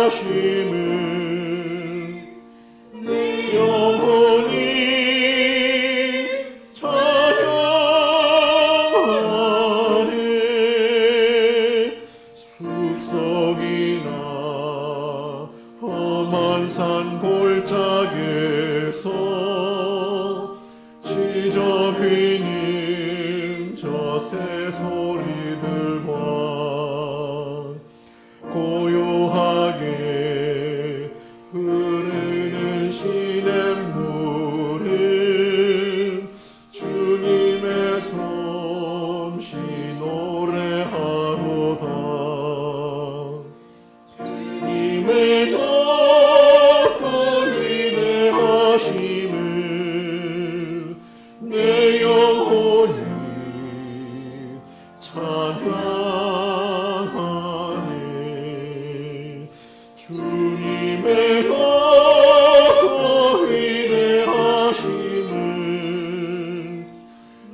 위대하심을 내 영혼이 찬양하네. 숲속이나 험한 산 골짜기에서 지저귀는 저 새소리들과 고요하게 흐르는 시냇물은 주님의 솜씨 노래하도다. 주님의 높고 위대하심을 내 영혼이 찬양하네. 주님의 높고 위대하심을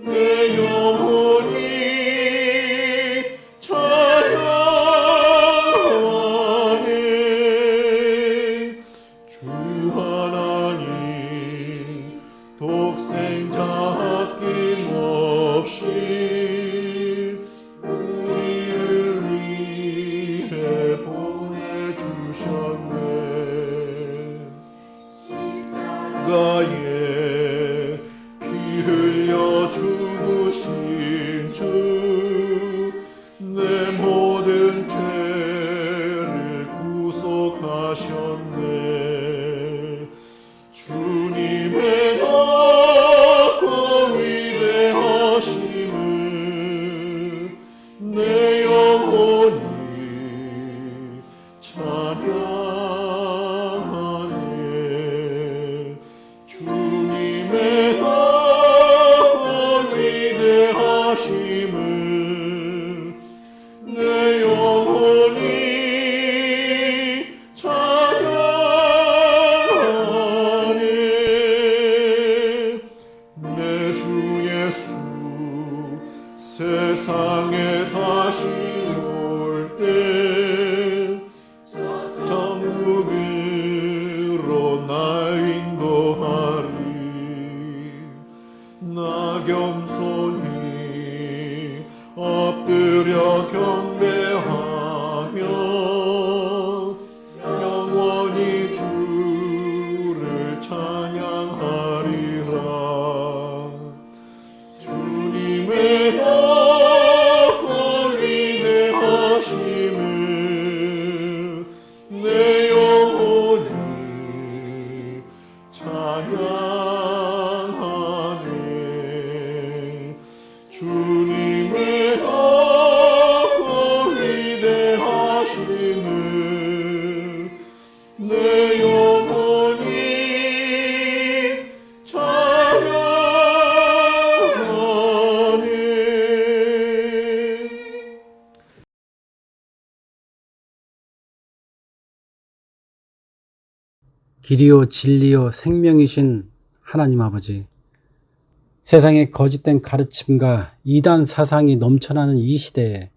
내 영혼이 찬양하네. 주 하나님 독생자 아낌없이 우리를 위해 보내주셨네. 십자가에 피 흘려 죽으신 주, 내 모든 죄를 구속하셨네. 주님의 높고 위대하심을 내 영혼이 찬양하네. 주님의 높고 위대하심을 내 영혼이 찬양하네. 내 주 예수 세상에 다시 올 때 정국으로 날 인도하리. 나 겸손히 엎드려 경배하며 영원히 주를 찬양하리라. 주님의 높고 위대하심을 내 영혼이 찬양하네. 주님의 높고 위대하심을 내 영혼이 찬양하네. 길이요 진리요 생명이신 하나님 아버지, 세상의 거짓된 가르침과 이단 사상이 넘쳐나는 이 시대에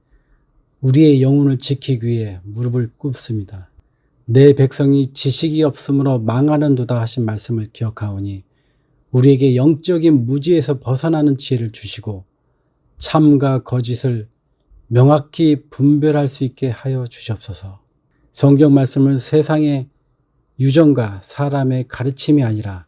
우리의 영혼을 지키기 위해 무릎을 꿇습니다. 내 백성이 지식이 없으므로 망하는도다 하신 말씀을 기억하오니 우리에게 영적인 무지에서 벗어나는 지혜를 주시고 참과 거짓을 명확히 분별할 수 있게 하여 주시옵소서. 성경 말씀을 세상의 유전과 사람의 가르침이 아니라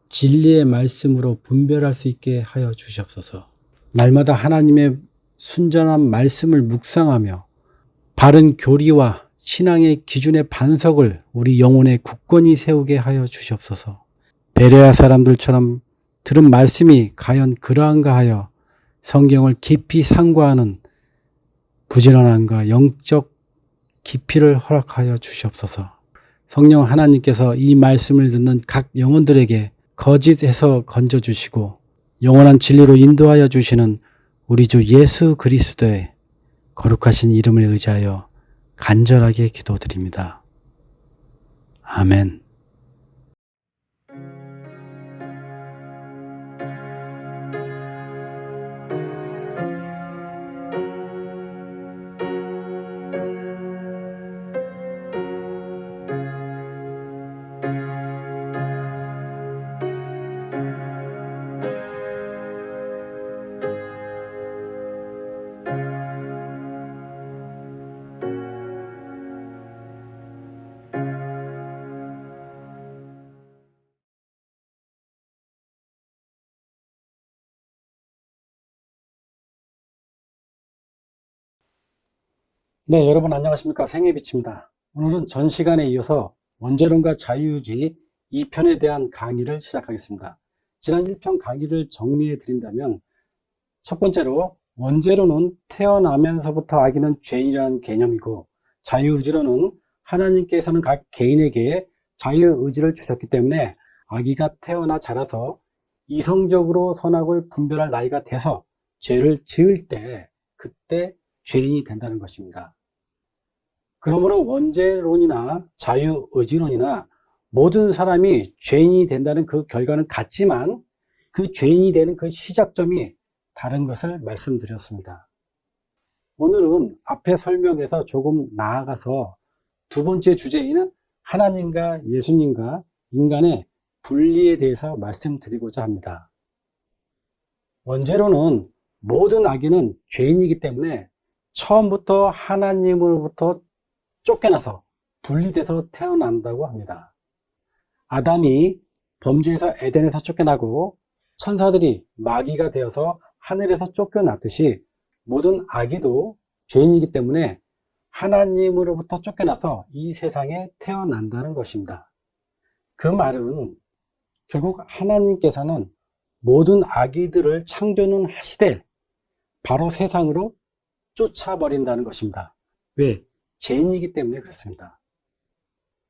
진리의 말씀으로 분별할 수 있게 하여 주시옵소서. 날마다 하나님의 순전한 말씀을 묵상하며 바른 교리와 신앙의 기준의 반석을 우리 영혼에 굳건히 세우게 하여 주시옵소서. 베레아 사람들처럼 들은 말씀이 과연 그러한가 하여 성경을 깊이 상고하는 부지런함과 영적 깊이를 허락하여 주시옵소서. 성령 하나님께서 이 말씀을 듣는 각 영혼들에게 거짓에서 건져주시고 영원한 진리로 인도하여 주시는 우리 주 예수 그리스도의 거룩하신 이름을 의지하여 간절하게 기도드립니다. 아멘. 네, 여러분 안녕하십니까. 생애빛입니다. 오늘은 전 시간에 이어서 원자론과 자유의지 2편에 대한 강의를 시작하겠습니다. 지난 1편 강의를 정리해 드린다면 첫 번째로 원죄로는 태어나면서부터 아기는 죄인이라는 개념이고, 자유의지로는 하나님께서는 각 개인에게 자유의지를 주셨기 때문에 아기가 태어나 자라서 이성적으로 선악을 분별할 나이가 돼서 죄를 지을 때 그때 죄인이 된다는 것입니다. 그러므로 원죄론이나 자유의지론이나 모든 사람이 죄인이 된다는 그 결과는 같지만 그 죄인이 되는 그 시작점이 다른 것을 말씀드렸습니다. 오늘은 앞에 설명에서 조금 나아가서 두 번째 주제인 하나님과 예수님과 인간의 분리에 대해서 말씀드리고자 합니다. 원죄로는 모든 악인은 죄인이기 때문에 처음부터 하나님으로부터 쫓겨나서 분리돼서 태어난다고 합니다. 아담이 범죄에서 에덴에서 쫓겨나고 천사들이 마귀가 되어서 하늘에서 쫓겨났듯이 모든 아기도 죄인이기 때문에 하나님으로부터 쫓겨나서 이 세상에 태어난다는 것입니다. 그 말은 결국 하나님께서는 모든 아기들을 창조는 하시되 바로 세상으로 쫓아버린다는 것입니다. 왜? 죄인이기 때문에 그렇습니다.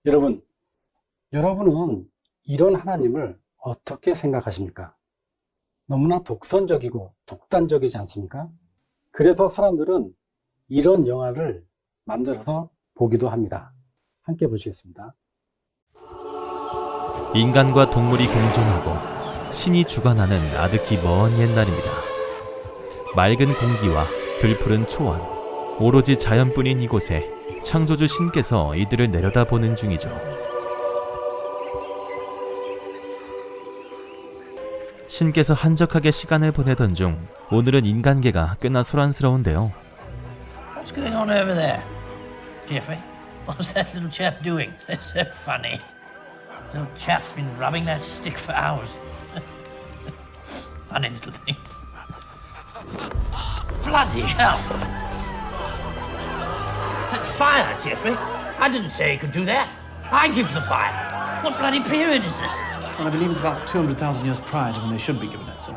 여러분은 이런 하나님을 어떻게 생각하십니까? 너무나 독선적이고 독단적이지 않습니까? 그래서 사람들은 이런 영화를 만들어서 보기도 합니다. 함께 보시겠습니다. 인간과 동물이 공존하고 신이 주관하는 아득히 먼 옛날입니다. 맑은 공기와 들푸른 초원, 오로지 자연뿐인 이곳에 창조주 신께서 이들을 내려다보는 중이죠. 신께서 한적하게 시간을 보내던 중 오늘은 인간계가 꽤나 소란스러운데요. What's going on over there? Jeffrey, what's that little chap doing? It's so funny. Little chap's been rubbing that stick for hours. Funny little thing. Bloody hell! That fire, Jeffrey! I didn't say he could do that. I give the fire. What bloody period is this? Well, I believe it's about 200,000 years prior to when they should be given it, sir.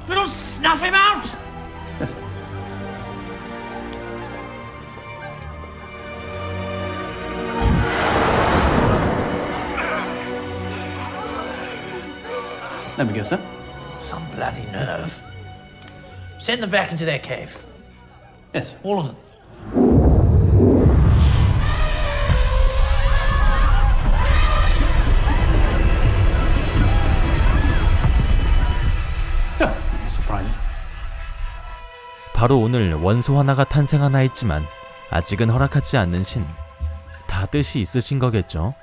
We'll snuff him out! Yes, sir. There we go, sir. Some bloody nerve. Send them back into their cave. Yes, sir. All of them. Oh, surprising. 바로 오늘 원소 하나가 탄생하나 했지만 아직은 허락하지 않는 신. 다 뜻이 있으신 거겠죠?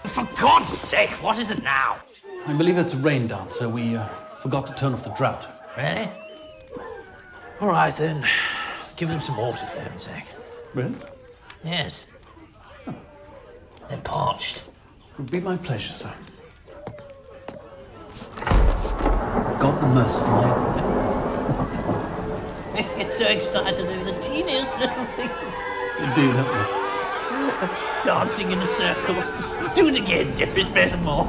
For God's sake, what is it now? I believe it's a rain dance, sir. We forgot to turn off the drought. Really? All right then. Give them some water for heaven's sake. Really? Yes. They're parched. It would be my pleasure, sir. God the merciful. Get so excited over the teeniest little things. You do, don't you? Dancing in a circle. Do it again, Jeffrey. Spare some more.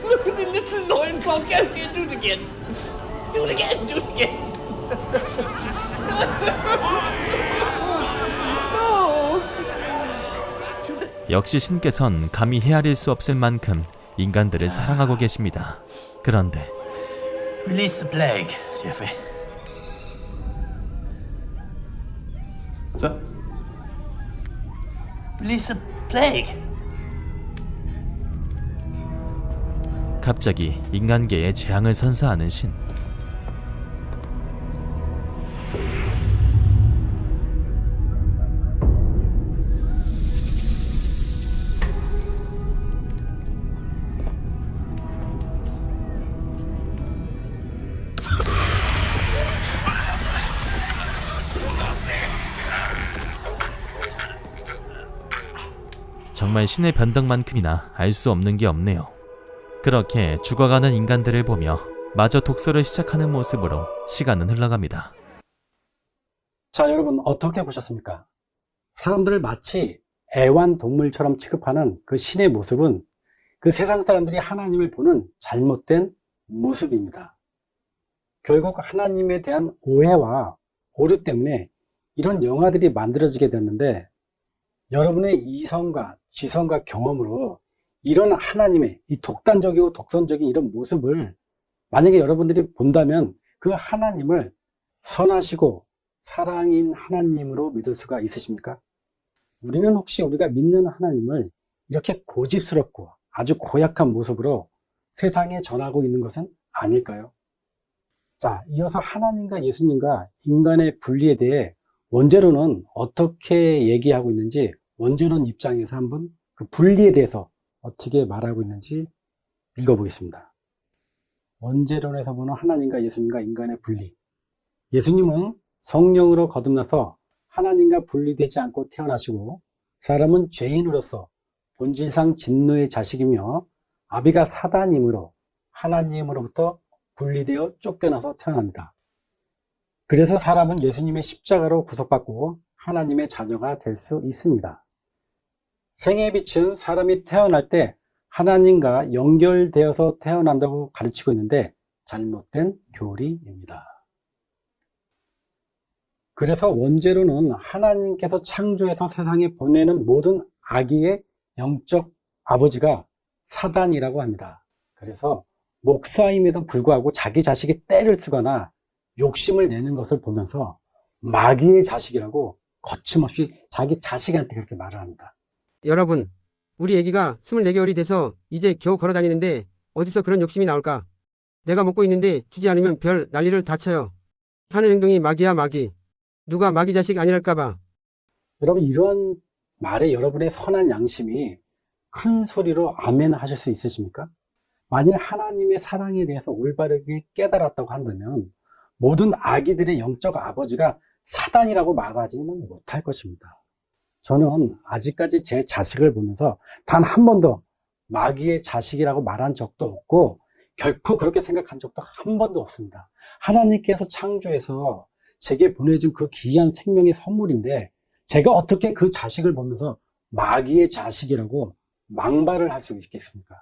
Look at the little loincloth. Go here. Do it again. Do it again. Do it again. No. 역시 신께선 감히 헤아릴 수 없을 만큼 인간들을 사랑하고 계십니다. 그런데 Release the plague, Jeffrey. Sir? Release the plague. 갑자기 인간계에 재앙을 선사하는 신. 정말 신의 변덕만큼이나 알 수 없는 게 없네요. 그렇게 죽어가는 인간들을 보며 마저 독서를 시작하는 모습으로 시간은 흘러갑니다. 자, 여러분 어떻게 보셨습니까? 사람들을 마치 애완동물처럼 취급하는 그 신의 모습은 그 세상 사람들이 하나님을 보는 잘못된 모습입니다. 결국 하나님에 대한 오해와 오류 때문에 이런 영화들이 만들어지게 됐는데, 여러분의 이성과 지성과 경험으로 이런 하나님의 이 독단적이고 독선적인 이런 모습을 만약에 여러분들이 본다면 그 하나님을 선하시고 사랑인 하나님으로 믿을 수가 있으십니까? 우리는 혹시 우리가 믿는 하나님을 이렇게 고집스럽고 아주 고약한 모습으로 세상에 전하고 있는 것은 아닐까요? 자, 이어서 하나님과 예수님과 인간의 분리에 대해 원제론은 어떻게 얘기하고 있는지, 원제론 입장에서 한번 그 분리에 대해서 어떻게 말하고 있는지 읽어보겠습니다. 원제론에서 보는 하나님과 예수님과 인간의 분리. 예수님은 성령으로 거듭나서 하나님과 분리되지 않고 태어나시고, 사람은 죄인으로서 본질상 진노의 자식이며 아비가 사단이므로 하나님으로부터 분리되어 쫓겨나서 태어납니다. 그래서 사람은 예수님의 십자가로 구속받고 하나님의 자녀가 될 수 있습니다. 생의 빛은 사람이 태어날 때 하나님과 연결되어서 태어난다고 가르치고 있는데 잘못된 교리입니다. 그래서 원죄로는 하나님께서 창조해서 세상에 보내는 모든 악의의 영적 아버지가 사단이라고 합니다. 그래서 목사임에도 불구하고 자기 자식이 떼를 쓰거나 욕심을 내는 것을 보면서 마귀의 자식이라고 거침없이 자기 자식한테 그렇게 말을 합니다. 여러분, 우리 애기가 24개월이 돼서 이제 겨우 걸어 다니는데 어디서 그런 욕심이 나올까? 내가 먹고 있는데 주지 않으면 별 난리를 다 쳐요. 하는 행동이 마귀야, 마귀. 누가 마귀 자식 아니랄까봐. 여러분, 이런 말에 여러분의 선한 양심이 큰 소리로 아멘 하실 수 있으십니까? 만일 하나님의 사랑에 대해서 올바르게 깨달았다고 한다면 모든 아기들의 영적 아버지가 사단이라고 말하지는 못할 것입니다. 저는 아직까지 제 자식을 보면서 단 한 번도 마귀의 자식이라고 말한 적도 없고 결코 그렇게 생각한 적도 한 번도 없습니다. 하나님께서 창조해서 제게 보내준 그 귀한 생명의 선물인데 제가 어떻게 그 자식을 보면서 마귀의 자식이라고 망발을 할 수 있겠습니까?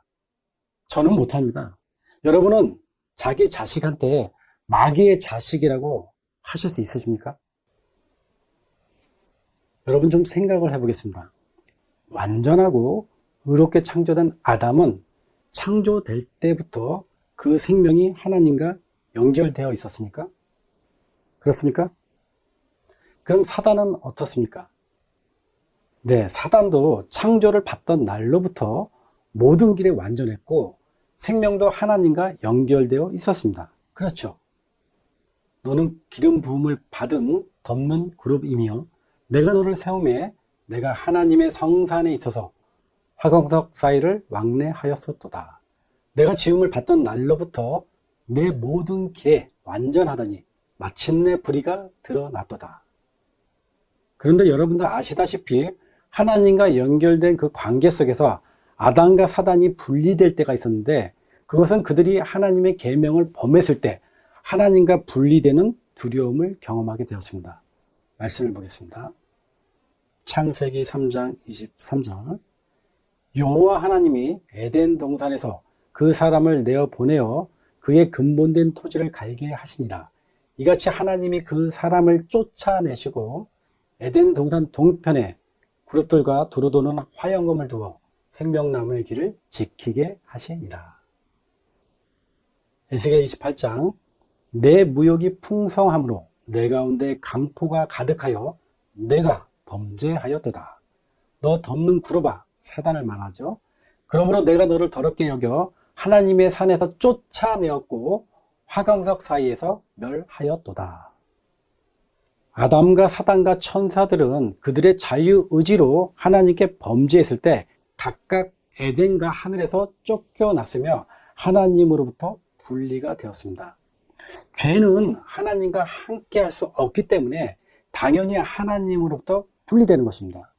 저는 못합니다. 여러분은 자기 자식한테 마귀의 자식이라고 하실 수 있으십니까? 여러분 좀 생각을 해보겠습니다. 완전하고 의롭게 창조된 아담은 창조될 때부터 그 생명이 하나님과 연결되어 있었습니까? 그렇습니까? 그럼 사단은 어떻습니까? 네, 사단도 창조를 받던 날로부터 모든 길에 완전했고 생명도 하나님과 연결되어 있었습니다. 그렇죠? 너는 기름 부음을 받은 덮는 그룹이며 내가 너를 세우매 내가 하나님의 성산에 있어서 화광석 사이를 왕래하였었도다. 내가 지음을 받던 날로부터 내 모든 길에 완전하더니 마침내 불의가 드러났도다. 그런데 여러분도 아시다시피 하나님과 연결된 그 관계 속에서 아담과 사단이 분리될 때가 있었는데 그것은 그들이 하나님의 계명을 범했을 때 하나님과 분리되는 두려움을 경험하게 되었습니다. 말씀을 보겠습니다. 창세기 3장 23절. 여호와 하나님이 에덴 동산에서 그 사람을 내어 보내어 그의 근본된 토지를 갈게 하시니라. 이같이 하나님이 그 사람을 쫓아내시고 에덴 동산 동편에 그룹들과 두루 도는 화영검을 두어 생명나무의 길을 지키게 하시니라. 에스겔 28장. 내 무역이 풍성함으로 내 가운데 강포가 가득하여 내가 범죄하였도다. 너 덮는 구로바, 사단을 말하죠. 그러므로 내가 너를 더럽게 여겨 하나님의 산에서 쫓아내었고 화광석 사이에서 멸하였도다. 아담과 사단과 천사들은 그들의 자유의지로 하나님께 범죄했을 때 각각 에덴과 하늘에서 쫓겨났으며 하나님으로부터 분리가 되었습니다. 죄는 하나님과 함께 할 수 없기 때문에 당연히 하나님으로부터 분리되는 것입니다.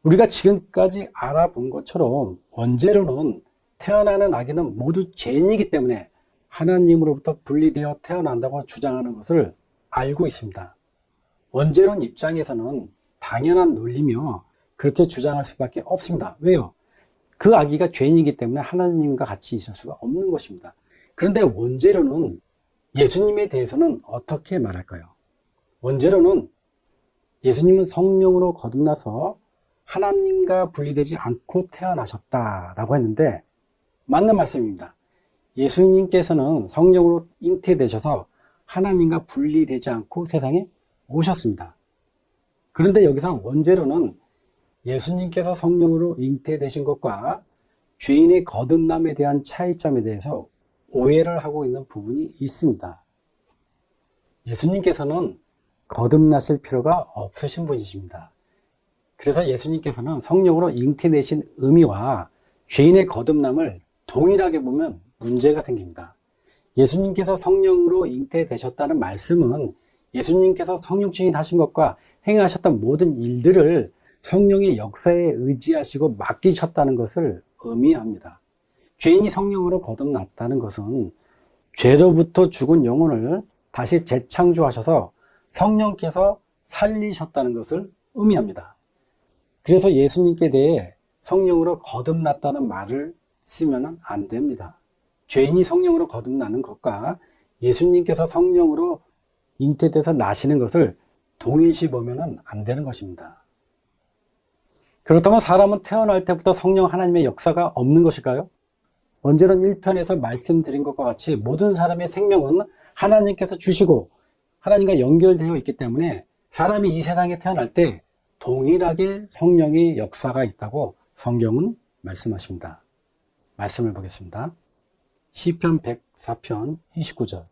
우리가 지금까지 알아본 것처럼 원죄로는 태어나는 아기는 모두 죄인이기 때문에 하나님으로부터 분리되어 태어난다고 주장하는 것을 알고 있습니다. 원죄론 입장에서는 당연한 논리며 그렇게 주장할 수밖에 없습니다. 왜요? 그 아기가 죄인이기 때문에 하나님과 같이 있을 수가 없는 것입니다. 그런데 원죄론은 예수님에 대해서는 어떻게 말할까요? 원죄론은 예수님은 성령으로 거듭나서 하나님과 분리되지 않고 태어나셨다라고 했는데 맞는 말씀입니다. 예수님께서는 성령으로 잉태되셔서 하나님과 분리되지 않고 세상에 오셨습니다. 그런데 여기서 원죄론은 예수님께서 성령으로 잉태되신 것과 죄인의 거듭남에 대한 차이점에 대해서 오해를 하고 있는 부분이 있습니다. 예수님께서는 거듭나실 필요가 없으신 분이십니다. 그래서 예수님께서는 성령으로 잉태되신 의미와 죄인의 거듭남을 동일하게 보면 문제가 생깁니다. 예수님께서 성령으로 잉태되셨다는 말씀은 예수님께서 성령주인 하신 것과 행하셨던 모든 일들을 성령의 역사에 의지하시고 맡기셨다는 것을 의미합니다. 죄인이 성령으로 거듭났다는 것은 죄로부터 죽은 영혼을 다시 재창조하셔서 성령께서 살리셨다는 것을 의미합니다. 그래서 예수님께 대해 성령으로 거듭났다는 말을 쓰면 안 됩니다. 죄인이 성령으로 거듭나는 것과 예수님께서 성령으로 잉태돼서 나시는 것을 동일시 보면 안 되는 것입니다. 그렇다면 사람은 태어날 때부터 성령 하나님의 역사가 없는 것일까요? 원죄론 1편에서 말씀드린 것과 같이 모든 사람의 생명은 하나님께서 주시고 하나님과 연결되어 있기 때문에 사람이 이 세상에 태어날 때 동일하게 성령의 역사가 있다고 성경은 말씀하십니다. 말씀을 보겠습니다. 시편 104편 29절.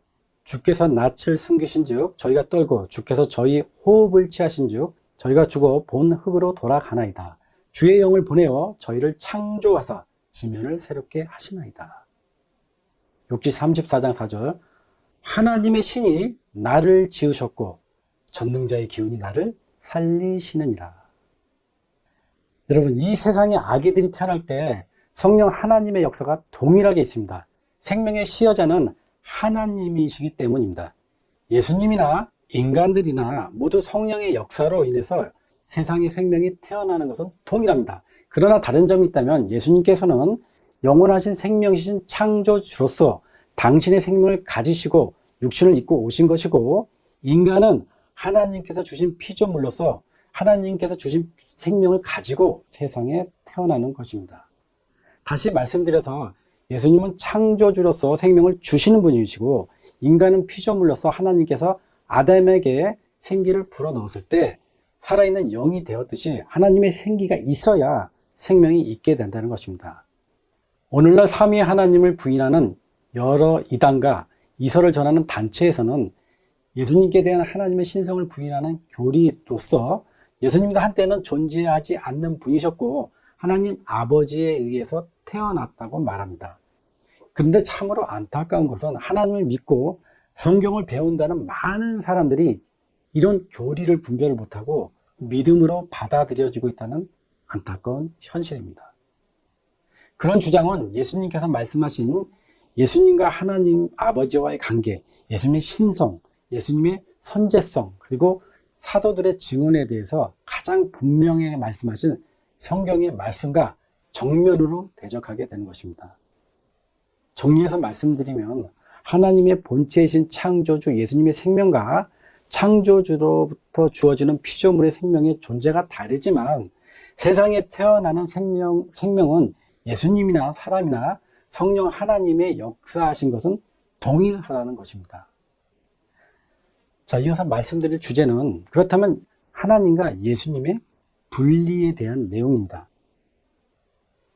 주께서 낯을 숨기신즉 저희가 떨고 주께서 저희 호흡을 취하신즉 저희가 죽어 본 흙으로 돌아가나이다. 주의 영을 보내어 저희를 창조하사 지면을 새롭게 하시나이다. 욥기 34장 4절. 하나님의 신이 나를 지으셨고 전능자의 기운이 나를 살리시느니라. 여러분, 이 세상에 아기들이 태어날 때 성령 하나님의 역사가 동일하게 있습니다. 생명의 시여자는 하나님이시기 때문입니다. 예수님이나 인간들이나 모두 성령의 역사로 인해서 세상에 생명이 태어나는 것은 동일합니다. 그러나 다른 점이 있다면 예수님께서는 영원하신 생명이신 창조주로서 당신의 생명을 가지시고 육신을 입고 오신 것이고, 인간은 하나님께서 주신 피조물로서 하나님께서 주신 생명을 가지고 세상에 태어나는 것입니다. 다시 말씀드려서 예수님은 창조주로서 생명을 주시는 분이시고, 인간은 피조물로서 하나님께서 아담에게 생기를 불어넣었을 때 살아있는 영이 되었듯이 하나님의 생기가 있어야 생명이 있게 된다는 것입니다. 오늘날 삼위 하나님을 부인하는 여러 이단과 이설을 전하는 단체에서는 예수님께 대한 하나님의 신성을 부인하는 교리로서 예수님도 한때는 존재하지 않는 분이셨고 하나님 아버지에 의해서 태어났다고 말합니다. 그런데 참으로 안타까운 것은 하나님을 믿고 성경을 배운다는 많은 사람들이 이런 교리를 분별을 못하고 믿음으로 받아들여지고 있다는 안타까운 현실입니다. 그런 주장은 예수님께서 말씀하신 예수님과 하나님 아버지와의 관계, 예수님의 신성, 예수님의 선제성, 그리고 사도들의 증언에 대해서 가장 분명하게 말씀하신 성경의 말씀과 정면으로 대적하게 되는 것입니다. 정리해서 말씀드리면 하나님의 본체이신 창조주 예수님의 생명과 창조주로부터 주어지는 피조물의 생명의 존재가 다르지만 세상에 태어나는 생명은 예수님이나 사람이나 성령 하나님의 역사하신 것은 동일하다는 것입니다. 자, 이어서 말씀드릴 주제는 그렇다면 하나님과 예수님의 분리에 대한 내용입니다.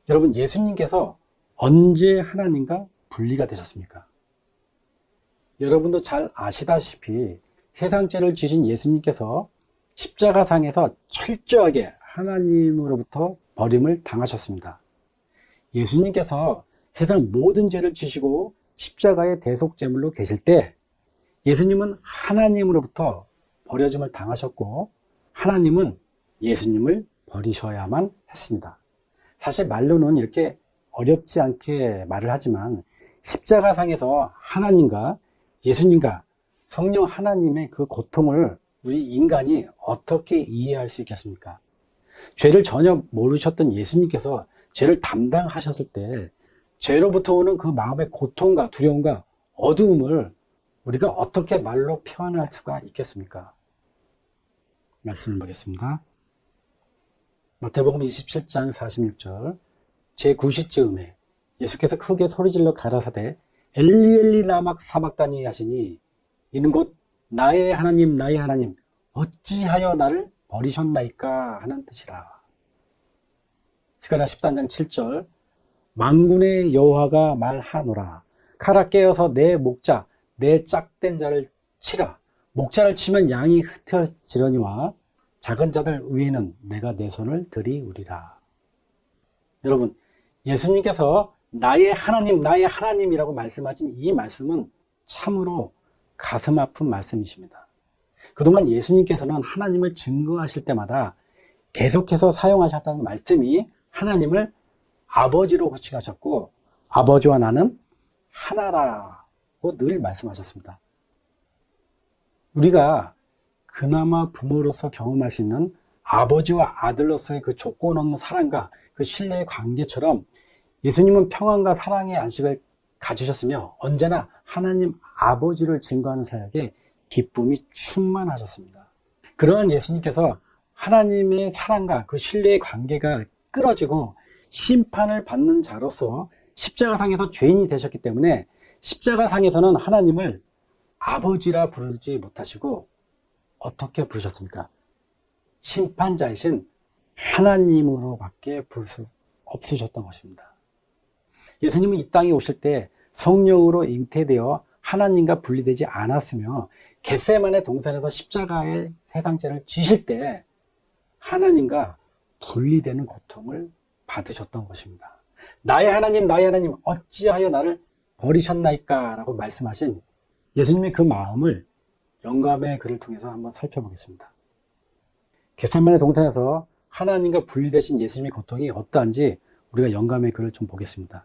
여러분, 예수님께서 언제 하나님과 분리가 되셨습니까? 여러분도 잘 아시다시피 세상죄를 지신 예수님께서 십자가상에서 철저하게 하나님으로부터 버림을 당하셨습니다. 예수님께서 세상 모든 죄를 지시고 십자가의 대속제물로 계실 때 예수님은 하나님으로부터 버려짐을 당하셨고 하나님은 예수님을 버리셔야만 했습니다. 사실 말로는 이렇게 어렵지 않게 말을 하지만 십자가상에서 하나님과 예수님과 성령 하나님의 그 고통을 우리 인간이 어떻게 이해할 수 있겠습니까? 죄를 전혀 모르셨던 예수님께서 죄를 담당하셨을 때 죄로부터 오는 그 마음의 고통과 두려움과 어두움을 우리가 어떻게 말로 표현할 수가 있겠습니까? 말씀을 보겠습니다. 마태복음 27장 46절 제9시쯤에 예수께서 크게 소리질러 가라사대 엘리 엘리 라마 사박다니 하시니 이는 곧 나의 하나님 나의 하나님 어찌하여 나를 버리셨나이까 하는 뜻이라. 스가랴 13장 7절 만군의 여호와가 말하노라 칼아 깨어서 내 목자 내 짝된 자를 치라. 목자를 치면 양이 흩어지려니와 작은 자들 위에는 내가 내 손을 들이우리라. 여러분, 예수님께서 나의 하나님이라고 말씀하신 이 말씀은 참으로 가슴 아픈 말씀이십니다. 그동안 예수님께서는 하나님을 증거하실 때마다 계속해서 사용하셨다는 말씀이 하나님을 아버지로 호칭하셨고 아버지와 나는 하나라고 늘 말씀하셨습니다. 우리가 그나마 부모로서 경험할 수 있는 아버지와 아들로서의 그 조건 없는 사랑과 그 신뢰의 관계처럼 예수님은 평안과 사랑의 안식을 가지셨으며 언제나 하나님 아버지를 증거하는 사역에 기쁨이 충만하셨습니다. 그러한 예수님께서 하나님의 사랑과 그 신뢰의 관계가 끊어지고 심판을 받는 자로서 십자가상에서 죄인이 되셨기 때문에 십자가상에서는 하나님을 아버지라 부르지 못하시고 어떻게 부르셨습니까? 심판자이신 하나님으로밖에 부를 수 없으셨던 것입니다. 예수님은 이 땅에 오실 때 성령으로 잉태되어 하나님과 분리되지 않았으며 겟세마네 동산에서 십자가의 세상죄를 지실 때 하나님과 분리되는 고통을 받으셨던 것입니다. 나의 하나님 어찌하여 나를 버리셨나이까 라고 말씀하신 예수님의 그 마음을 영감의 글을 통해서 한번 살펴보겠습니다. 겟세마네 동산에서 하나님과 분리되신 예수님의 고통이 어떠한지 우리가 영감의 글을 좀 보겠습니다.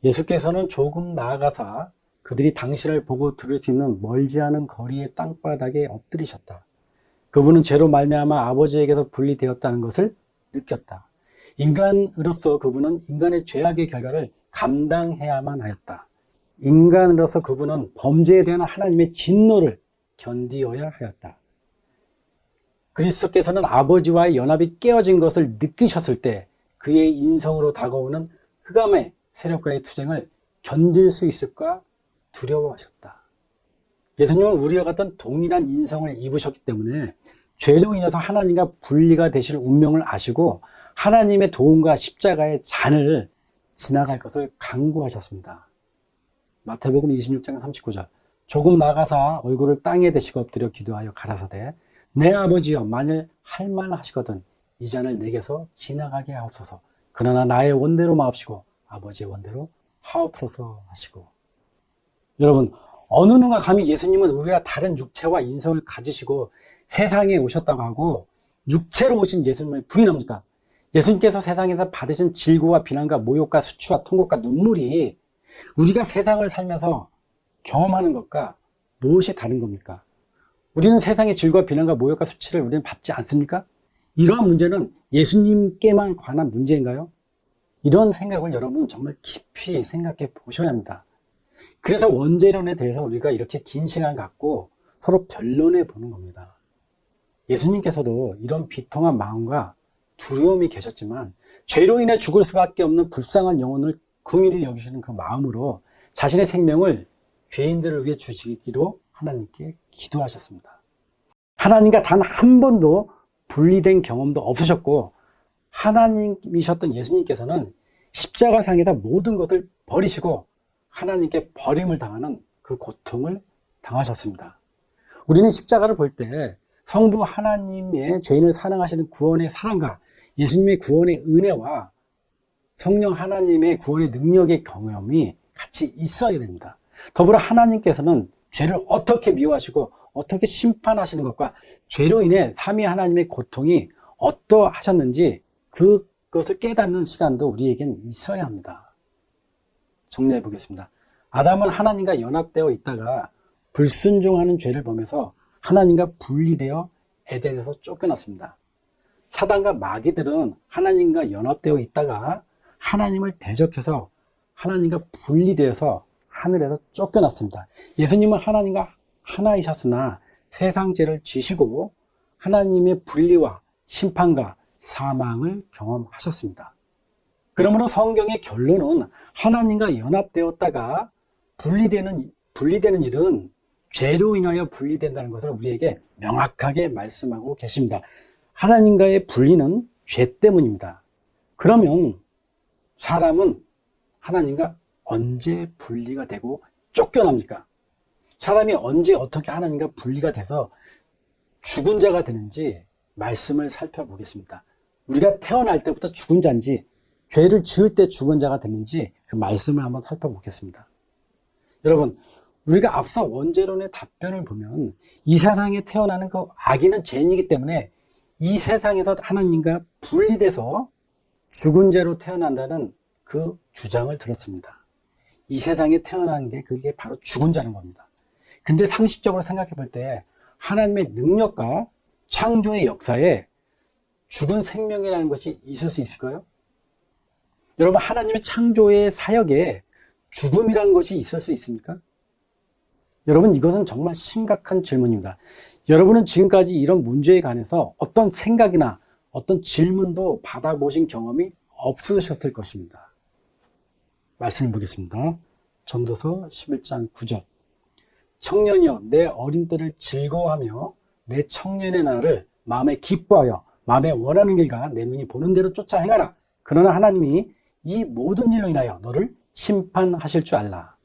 예수께서는 조금 나아가사 그들이 당신을 보고 들을 수 있는 멀지 않은 거리의 땅바닥에 엎드리셨다. 그분은 죄로 말미암아 아버지에게서 분리되었다는 것을 느꼈다. 인간으로서 그분은 인간의 죄악의 결과를 감당해야만 하였다. 인간으로서 그분은 범죄에 대한 하나님의 진노를 견디어야 하였다. 그리스도께서는 아버지와의 연합이 깨어진 것을 느끼셨을 때 그의 인성으로 다가오는 흑암의 세력과의 투쟁을 견딜 수 있을까 두려워하셨다. 예수님은 우리와 같은 동일한 인성을 입으셨기 때문에 죄로 인해서 하나님과 분리가 되실 운명을 아시고 하나님의 도움과 십자가의 잔을 지나갈 것을 간구하셨습니다. 마태복음 26장 39절 조금 나가사 얼굴을 땅에 대시고 엎드려 기도하여 가라사대 내 아버지여 만일 할만하시거든 이 잔을 내게서 지나가게 하옵소서. 그러나 나의 원대로 마옵시고 아버지의 원대로 하옵소서 하시고. 여러분, 어느 누가 감히 예수님은 우리가 다른 육체와 인성을 가지시고 세상에 오셨다고 하고 육체로 오신 예수님을 부인합니까? 예수님께서 세상에서 받으신 질고와 비난과 모욕과 수치와 통곡과 눈물이 우리가 세상을 살면서 경험하는 것과 무엇이 다른 겁니까? 우리는 세상의 질고와 비난과 모욕과 수치를 우리는 받지 않습니까? 이러한 문제는 예수님께만 관한 문제인가요? 이런 생각을 여러분 정말 깊이 생각해 보셔야 합니다. 그래서 원죄론에 대해서 우리가 이렇게 긴 시간을 갖고 서로 변론해 보는 겁니다. 예수님께서도 이런 비통한 마음과 두려움이 계셨지만 죄로 인해 죽을 수밖에 없는 불쌍한 영혼을 긍휼히 여기시는 그 마음으로 자신의 생명을 죄인들을 위해 주시기로 하나님께 기도하셨습니다. 하나님과 단 한 번도 분리된 경험도 없으셨고 하나님이셨던 예수님께서는 십자가상에다 모든 것을 버리시고 하나님께 버림을 당하는 그 고통을 당하셨습니다. 우리는 십자가를 볼 때 성부 하나님의 죄인을 사랑하시는 구원의 사랑과 예수님의 구원의 은혜와 성령 하나님의 구원의 능력의 경험이 같이 있어야 됩니다. 더불어 하나님께서는 죄를 어떻게 미워하시고 어떻게 심판하시는 것과 죄로 인해 삼위 하나님의 고통이 어떠하셨는지 그것을 깨닫는 시간도 우리에겐 있어야 합니다. 정리해 보겠습니다. 아담은 하나님과 연합되어 있다가 불순종하는 죄를 범해서 하나님과 분리되어 에덴에서 쫓겨났습니다. 사단과 마귀들은 하나님과 연합되어 있다가 하나님을 대적해서 하나님과 분리되어서 하늘에서 쫓겨났습니다. 예수님은 하나님과 하나이셨으나 세상 죄를 지시고 하나님의 분리와 심판과 사망을 경험하셨습니다. 그러므로 성경의 결론은 하나님과 연합되었다가 분리되는 일은 죄로 인하여 분리된다는 것을 우리에게 명확하게 말씀하고 계십니다. 하나님과의 분리는 죄 때문입니다. 그러면 사람은 하나님과 언제 분리가 되고 쫓겨납니까? 사람이 언제 어떻게 하나님과 분리가 돼서 죽은 자가 되는지 말씀을 살펴보겠습니다. 우리가 태어날 때부터 죽은 자인지 죄를 지을 때 죽은 자가 되는지 그 말씀을 한번 살펴보겠습니다. 여러분, 우리가 앞서 원죄론의 답변을 보면 이 세상에 태어나는 그 아기는 죄인이기 때문에 이 세상에서 하나님과 분리돼서 죽은 죄로 태어난다는 그 주장을 들었습니다. 이 세상에 태어난 게 그게 바로 죽은 자는 겁니다. 근데 상식적으로 생각해 볼 때 하나님의 능력과 창조의 역사에 죽은 생명이라는 것이 있을 수 있을까요? 여러분, 하나님의 창조의 사역에 죽음이라는 것이 있을 수 있습니까? 여러분, 이것은 정말 심각한 질문입니다. 여러분은 지금까지 이런 문제에 관해서 어떤 생각이나 어떤 질문도 받아보신 경험이 없으셨을 것입니다. 말씀을 보겠습니다. 전도서 11장 9절. 청년이여, 내 어린 때를 즐거워하며 내 청년의 날을 마음에 기뻐하여 마음에 원하는 길과 내 눈이 보는 대로 쫓아 행하라. 그러나 하나님이 이 모든 일로 인하여 너를 심판하실 줄 알라.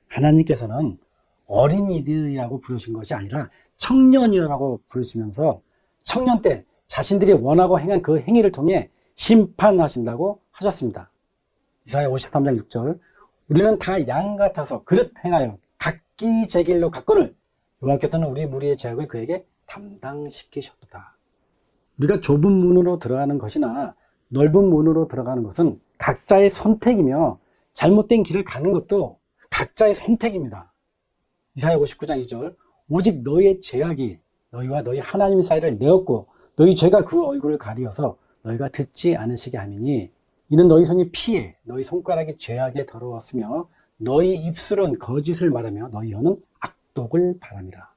하나님께서는 어린이들이라고 부르신 것이 아니라 청년이라고 부르시면서 청년 때 자신들이 원하고 행한 그 행위를 통해 심판하신다고 하셨습니다. 이사야 53장 6절. 우리는 다 양 같아서 그릇 행하여 각기 제 길로 갔거늘 여호와께서는 우리 무리의 죄악을 그에게 담당시키셨도다. 우리가 좁은 문으로 들어가는 것이나 넓은 문으로 들어가는 것은 각자의 선택이며 잘못된 길을 가는 것도 각자의 선택입니다. 이사야 59장 2절. 오직 너희의 죄악이 너희와 너희 하나님 사이를 내었고 너희 죄가 그 얼굴을 가리어서 너희가 듣지 않으시게 함이니 이는 너희 손이 피해 너희 손가락이 죄악에 더러웠으며 너희 입술은 거짓을 말하며 너희 혀는 악독을 바람이라.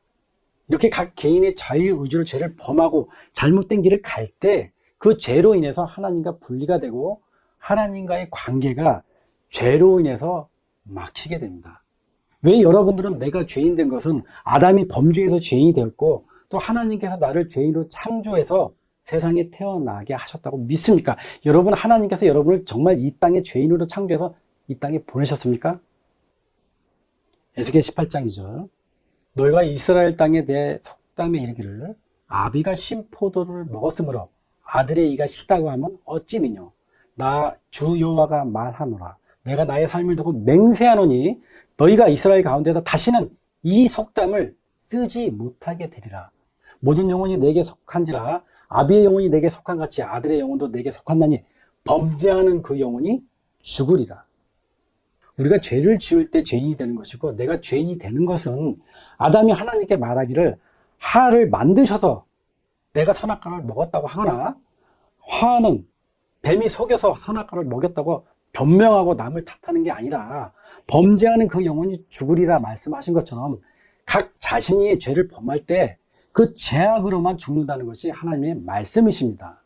이렇게 각 개인의 자유의지로 죄를 범하고 잘못된 길을 갈 때 그 죄로 인해서 하나님과 분리가 되고 하나님과의 관계가 죄로 인해서 막히게 됩니다. 왜 여러분들은 내가 죄인 된 것은 아담이 범죄해서 죄인이 되었고 또 하나님께서 나를 죄인으로 창조해서 세상에 태어나게 하셨다고 믿습니까? 여러분, 하나님께서 여러분을 정말 이 땅에 죄인으로 창조해서 이 땅에 보내셨습니까? 에스겔 18장 2절. 너희가 이스라엘 땅에 내 속담에 이르기를 아비가 신 포도를 먹었으므로 아들의 이가 시다고 하면 어찌 미뇨. 나 주 여호와가 말하노라. 내가 나의 삶을 두고 맹세하노니 너희가 이스라엘 가운데서 다시는 이 속담을 쓰지 못하게 되리라. 모든 영혼이 내게 속한지라 아비의 영혼이 내게 속한 같이 아들의 영혼도 내게 속한다니 범죄하는 그 영혼이 죽으리라. 우리가 죄를 지을 때 죄인이 되는 것이고 내가 죄인이 되는 것은 아담이 하나님께 말하기를 하를 만드셔서 내가 선악과를 먹었다고 하거나 화는 뱀이 속여서 선악과를 먹였다고 변명하고 남을 탓하는 게 아니라 범죄하는 그 영혼이 죽으리라 말씀하신 것처럼 각 자신이 죄를 범할 때 그 죄악으로만 죽는다는 것이 하나님의 말씀이십니다.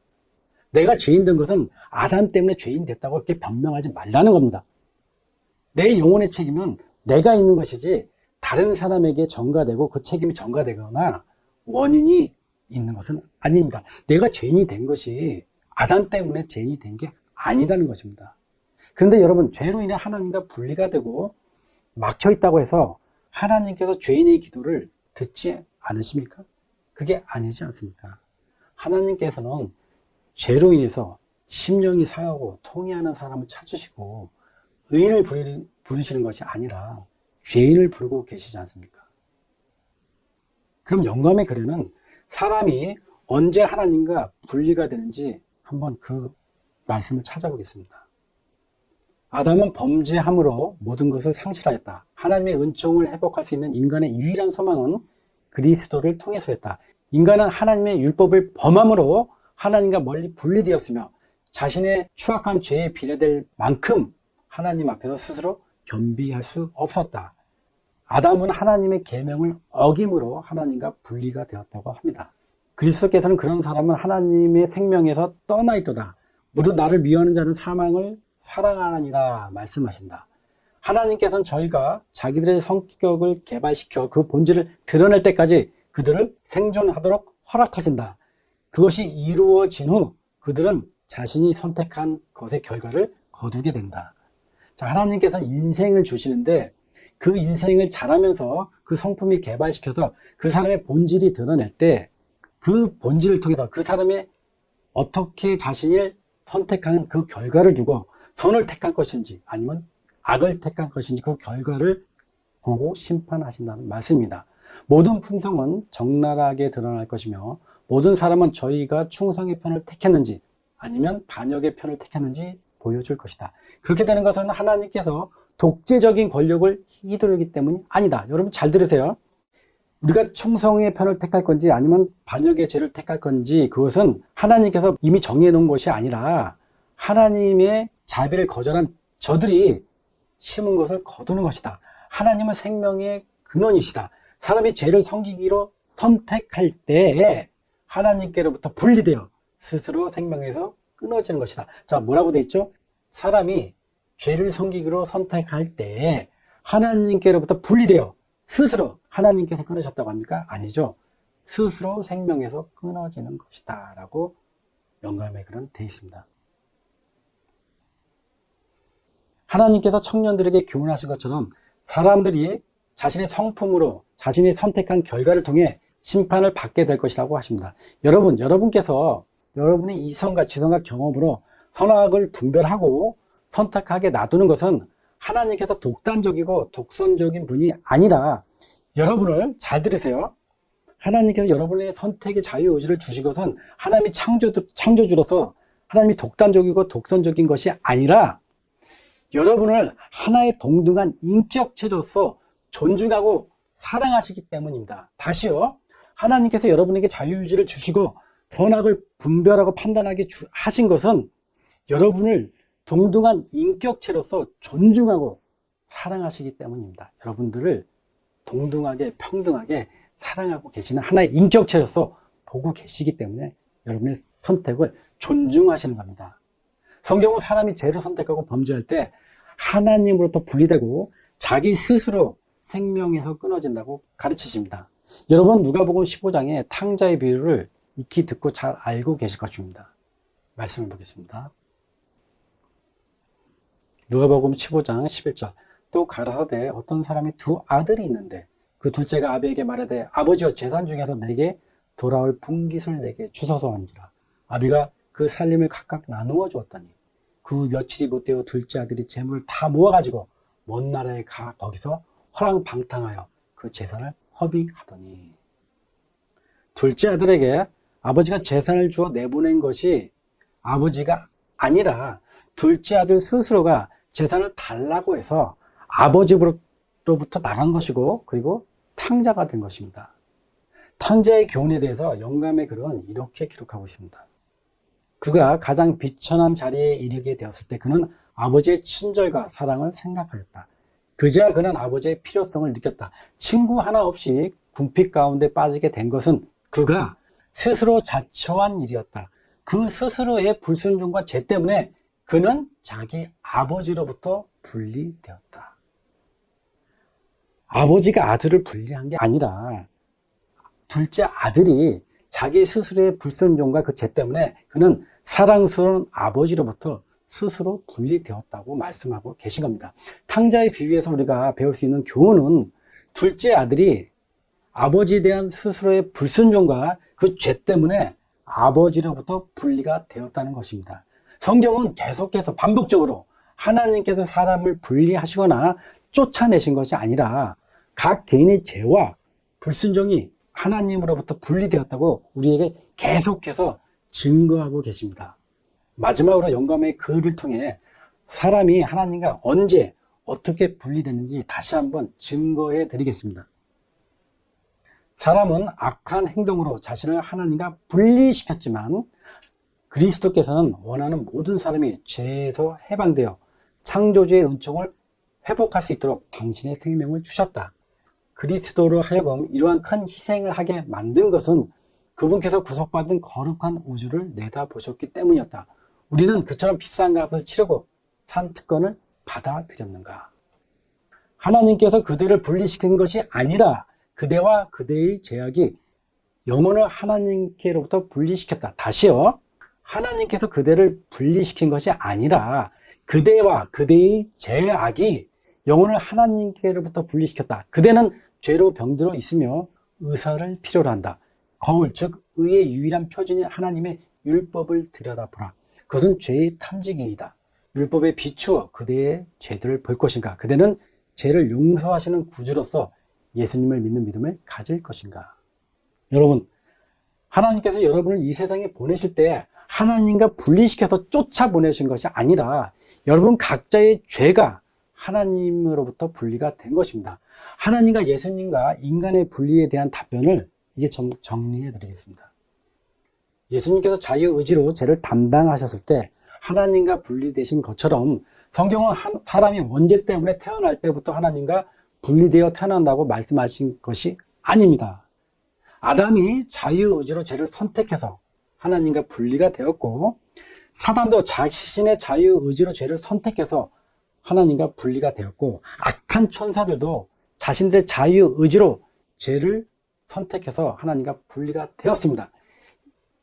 내가 죄인 된 것은 아담 때문에 죄인 됐다고 그렇게 변명하지 말라는 겁니다. 내 영혼의 책임은 내가 있는 것이지 다른 사람에게 전가되고 그 책임이 전가되거나 원인이 있는 것은 아닙니다. 내가 죄인이 된 것이 아담 때문에 죄인이 된 게 아니라는 것입니다. 그런데 여러분, 죄로 인해 하나님과 분리가 되고 막혀 있다고 해서 하나님께서 죄인의 기도를 듣지 않으십니까? 그게 아니지 않습니까? 하나님께서는 죄로 인해서 심령이 상하고 통회하는 사람을 찾으시고 의인을 부르시는 것이 아니라 죄인을 부르고 계시지 않습니까? 그럼 영감의 글에는 사람이 언제 하나님과 분리가 되는지 한번 그 말씀을 찾아보겠습니다. 아담은 범죄함으로 모든 것을 상실하였다. 하나님의 은총을 회복할 수 있는 인간의 유일한 소망은 그리스도를 통해서였다. 인간은 하나님의 율법을 범함으로 하나님과 멀리 분리되었으며 자신의 추악한 죄에 비례될 만큼 하나님 앞에서 스스로 겸비할 수 없었다. 아담은 하나님의 계명을 어김으로 하나님과 분리가 되었다고 합니다. 그리스도께서는 그런 사람은 하나님의 생명에서 떠나 있도다. 모두 나를 미워하는 자는 사망을 사랑하느니라 말씀하신다. 하나님께서는 저희가 자기들의 성격을 개발시켜 그 본질을 드러낼 때까지 그들을 생존하도록 허락하신다. 그것이 이루어진 후 그들은 자신이 선택한 것의 결과를 거두게 된다. 자, 하나님께서는 인생을 주시는데 그 인생을 자라면서 그 성품이 개발시켜서 그 사람의 본질이 드러낼 때 그 본질을 통해서 그 사람의 어떻게 자신을 선택한 그 결과를 두고 선을 택한 것인지 아니면 악을 택한 것인지 그 결과를 보고 심판하신다는 말씀입니다. 모든 품성은 적나라하게 드러날 것이며 모든 사람은 저희가 충성의 편을 택했는지 아니면 반역의 편을 택했는지 보여줄 것이다. 그렇게 되는 것은 하나님께서 독재적인 권력을 휘두르기 때문이 아니다. 여러분 잘 들으세요. 우리가 충성의 편을 택할 건지 아니면 반역의 죄를 택할 건지 그것은 하나님께서 이미 정해 놓은 것이 아니라 하나님의 자비를 거절한 저들이 심은 것을 거두는 것이다. 하나님은 생명의 근원이시다. 사람이 죄를 섬기기로 선택할 때에 하나님께로부터 분리되어 스스로 생명에서 끊어지는 것이다. 자, 뭐라고 돼 있죠? 사람이 죄를 섬기기로 선택할 때에 하나님께로부터 분리되어 스스로 하나님께서 끊으셨다고 합니까? 아니죠. 스스로 생명에서 끊어지는 것이다 라고 영감의 글은 되어 있습니다. 하나님께서 청년들에게 교훈하신 것처럼 사람들이 자신의 성품으로 자신이 선택한 결과를 통해 심판을 받게 될 것이라고 하십니다. 여러분께서 여러분의 이성과 지성과 경험으로 선악을 분별하고 선택하게 놔두는 것은 하나님께서 독단적이고 독선적인 분이 아니라 여러분을 잘 들으세요. 하나님께서 여러분의 선택의 자유의지를 주신 것은 하나님이 창조주로서 하나님이 독단적이고 독선적인 것이 아니라 여러분을 하나의 동등한 인격체로서 존중하고 사랑하시기 때문입니다. 다시요. 하나님께서 여러분에게 자유의지를 주시고 선악을 분별하고 판단하게 하신 것은 여러분을 동등한 인격체로서 존중하고 사랑하시기 때문입니다. 여러분들을 동등하게 평등하게 사랑하고 계시는 하나의 인격체로서 보고 계시기 때문에 여러분의 선택을 존중하시는 겁니다. 성경은 사람이 죄를 선택하고 범죄할 때 하나님으로부터 분리되고 자기 스스로 생명에서 끊어진다고 가르치십니다. 여러분 누가복음 15장의 탕자의 비유를 익히 듣고 잘 알고 계실 것입니다. 말씀을 보겠습니다. 누가복음 15장 11절 또 가라사대 어떤 사람이 두 아들이 있는데 그 둘째가 아비에게 말하되 아버지여 재산 중에서 내게 돌아올 분깃을 내게 주소서 하니라. 아비가 그 살림을 각각 나누어 주었더니 그 며칠이 못되어 둘째 아들이 재물을 다 모아가지고 먼 나라에 가 거기서 허랑방탕하여 그 재산을 허비하더니. 둘째 아들에게 아버지가 재산을 주어 내보낸 것이 아버지가 아니라 둘째 아들 스스로가 재산을 달라고 해서 아버지로부터 나간 것이고 그리고 탕자가 된 것입니다. 탕자의 교훈에 대해서 영감의 글은 이렇게 기록하고 있습니다. 그가 가장 비천한 자리에 이르게 되었을 때 그는 아버지의 친절과 사랑을 생각하였다. 그제야 그는 아버지의 필요성을 느꼈다. 친구 하나 없이 궁핍 가운데 빠지게 된 것은 그가 스스로 자처한 일이었다. 그 스스로의 불순종과 죄 때문에 그는 자기 아버지로부터 분리되었다. 아버지가 아들을 분리한 게 아니라 둘째 아들이 자기 스스로의 불순종과 그 죄 때문에 그는 사랑스러운 아버지로부터 스스로 분리되었다고 말씀하고 계신 겁니다. 탕자의 비유에서 우리가 배울 수 있는 교훈은 둘째 아들이 아버지에 대한 스스로의 불순종과 그 죄 때문에 아버지로부터 분리가 되었다는 것입니다. 성경은 계속해서 반복적으로 하나님께서 사람을 분리하시거나 쫓아내신 것이 아니라 각 개인의 죄와 불순종이 하나님으로부터 분리되었다고 우리에게 계속해서 증거하고 계십니다. 마지막으로 영감의 글을 통해 사람이 하나님과 언제 어떻게 분리되는지 다시 한번 증거해 드리겠습니다. 사람은 악한 행동으로 자신을 하나님과 분리시켰지만 그리스도께서는 원하는 모든 사람이 죄에서 해방되어 창조주의 은총을 회복할 수 있도록 당신의 생명을 주셨다. 그리스도로 하여금 이러한 큰 희생을 하게 만든 것은 그분께서 구속받은 거룩한 우주를 내다보셨기 때문이었다. 우리는 그처럼 비싼 값을 치르고 산 특권을 받아들였는가? 하나님께서 그대를 분리시킨 것이 아니라 그대와 그대의 죄악이 영혼을 하나님께로부터 분리시켰다. 다시요. 하나님께서 그대를 분리시킨 것이 아니라 그대와 그대의 죄악이 영혼을 하나님께로부터 분리시켰다. 그대는 죄로 병들어 있으며 의사를 필요로 한다. 거울, 즉 의의 유일한 표준인 하나님의 율법을 들여다보라. 그것은 죄의 탐지기이다. 율법에 비추어 그대의 죄들을 볼 것인가? 그대는 죄를 용서하시는 구주로서 예수님을 믿는 믿음을 가질 것인가? 여러분, 하나님께서 여러분을 이 세상에 보내실 때 하나님과 분리시켜서 쫓아보내신 것이 아니라 여러분 각자의 죄가 하나님으로부터 분리가 된 것입니다. 하나님과 예수님과 인간의 분리에 대한 답변을 이제 정리해 드리겠습니다. 예수님께서 자유의지로 죄를 담당하셨을 때 하나님과 분리되신 것처럼 성경은 사람이 원죄 때문에 태어날 때부터 하나님과 분리되어 태어난다고 말씀하신 것이 아닙니다. 아담이 자유의지로 죄를 선택해서 하나님과 분리가 되었고 사단도 자신의 자유의지로 죄를 선택해서 하나님과 분리가 되었고 악한 천사들도 자신들의 자유의지로 죄를 선택해서 하나님과 분리가 되었습니다.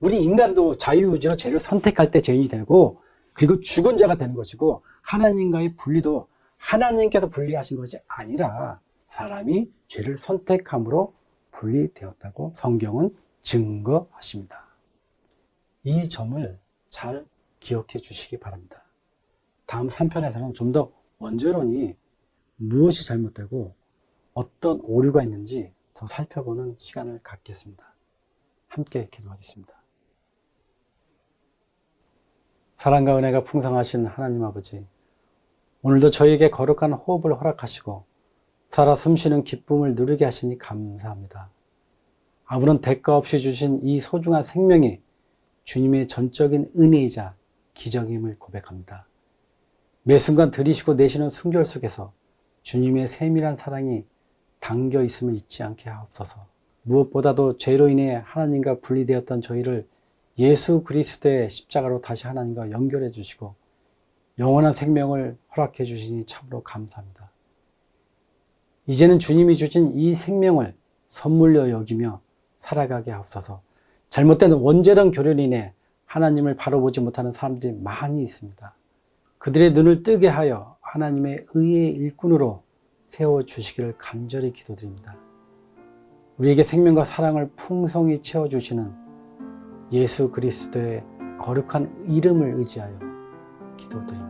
우리 인간도 자유의지로 죄를 선택할 때 죄인이 되고 그리고 죽은 자가 되는 것이고 하나님과의 분리도 하나님께서 분리하신 것이 아니라 사람이 죄를 선택함으로 분리되었다고 성경은 증거하십니다. 이 점을 잘 기억해 주시기 바랍니다. 다음 3편에서는 좀 더 원죄론이 무엇이 잘못되고 어떤 오류가 있는지 더 살펴보는 시간을 갖겠습니다. 함께 기도하겠습니다. 사랑과 은혜가 풍성하신 하나님 아버지, 오늘도 저에게 거룩한 호흡을 허락하시고 살아 숨쉬는 기쁨을 누리게 하시니 감사합니다. 아무런 대가 없이 주신 이 소중한 생명이 주님의 전적인 은혜이자 기적임을 고백합니다. 매 순간 들이쉬고 내쉬는 숨결 속에서 주님의 세밀한 사랑이 담겨 있음을 잊지 않게 하옵소서. 무엇보다도 죄로 인해 하나님과 분리되었던 저희를 예수 그리스도의 십자가로 다시 하나님과 연결해 주시고 영원한 생명을 허락해 주시니 참으로 감사합니다. 이제는 주님이 주신 이 생명을 선물로 여기며 살아가게 하옵소서. 잘못된 원죄된 교련으로 인해 하나님을 바로 보지 못하는 사람들이 많이 있습니다. 그들의 눈을 뜨게 하여 하나님의 의의 일꾼으로 세워주시기를 간절히 기도드립니다. 우리에게 생명과 사랑을 풍성히 채워주시는 예수 그리스도의 거룩한 이름을 의지하여 기도드립니다.